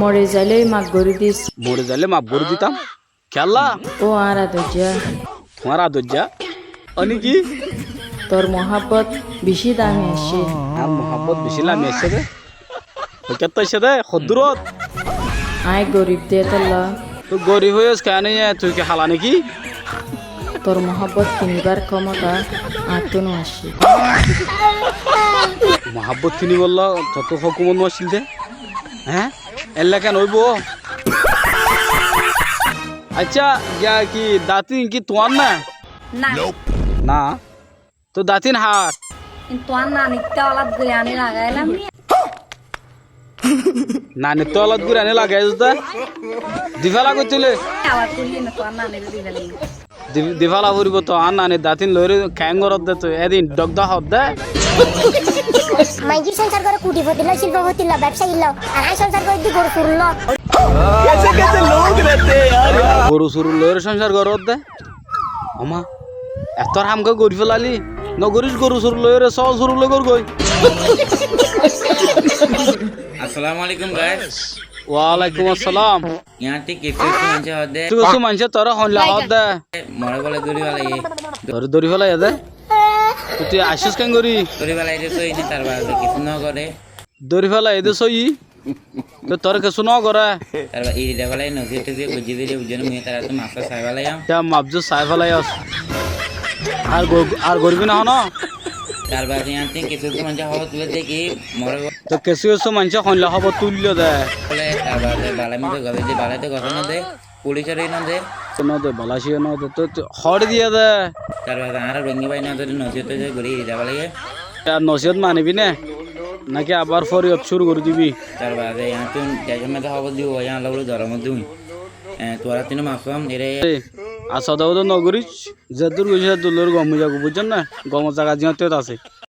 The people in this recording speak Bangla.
মরে যাইলে মাগ গড়ি দিস। মরে যাইলে মাপ করে দিতাম খেলা ও আর আদর্যা তোমার আদর্যা অনি কি তোর মহাব্বত বেশি দামি আসছে। আর মোহাম্মত বেশি লামি আসছে রে ওকে তো এসে দে সদূরত আয় গরিব দিয়ে তোল্লা তো গরিব হয়ে কেন তুই কি হালা নাকি তোর মহাব্বত কিনিবার ক্ষমতা আর তো আসছে। মহাব্বত কিনি বললো তত হকুমত মসিল দে হ্যাঁ এল্লা কেন হইব আচ্ছা গিয়া কি দাঁতিন কি তোমার না না না তো দাঁতিন হার কিন্তু আর না নিতে আলাদ করে আনি লাগাইলাম নানি তো আলাদ করে আনে লাগাই দা দিফালা করছিলে আবার করি না তো আর না নেবে দিবেন দিফালা ফুরিব তো আর নানি দাঁতিন লইরে খ্যাঙ্গরত দে তো এদিন ডগদা হত দে মাইজির সংসার করে কুটিপতি লো শিল্পপতি লো ব্যবসায়ী লো আর আই সংসার করে দি গরু ফুরলো গরু সরু লইরে সংসার করত দে আমা এত হামকে গরি ফেলালি নগরিস গরু সরু লইরে সল সরু লই গর গই আসসালামু আলাইকুম গাইস ওয়ালাইকুম আসসালাম यहाँ ठीक कैसे मंचे होते তুই কসু মানছে তোর হনলা হত দে मोरे बोले दूरी वाला ये তোর দরি ফেলাই দে তুই আসিস কেন গরি दूरी वाला ये तो इन्हें तरवार दे कितना करे দরি ফেলাই দে সই তো তোর কে শুনো করে तरवार ये वाला ये नौकरी तो भी कुछ भी उजन मुझे तरह तो मास्टर साहब वाला यहाँ তা মাবজু সাই ফেলাই আস আর গরবি না হন तरवार यहाँ ठीक कैसे तो मंचे हो तुले दे कि मोरे তো কেসু কেসু মানছে হনলা হব তুলল দে बोले तरवार दे बाला में तो गवे दे बाला तो गवे ना दे पुलिस और ना दे ন দে বালাসি ন দে তো হড় দিয়ে দে तरवार आरा रंगी भाई ना तो नौकरी तो जो गरी ये वाला ये আর নসিহত মানিবি না নাকি আবার ফরিয়ত শুরু করে দিবি तरवार यहाँ तो जैसे मैं तो हवा दी हो यहाँ लोग जरा मत दूँ তোরা তিন মাসম এরে আর সদাও তো নগরিস যেদূর গেছে দুলোর গম যাবো বুঝছেন না গম জায়গা জিয়াতে আছে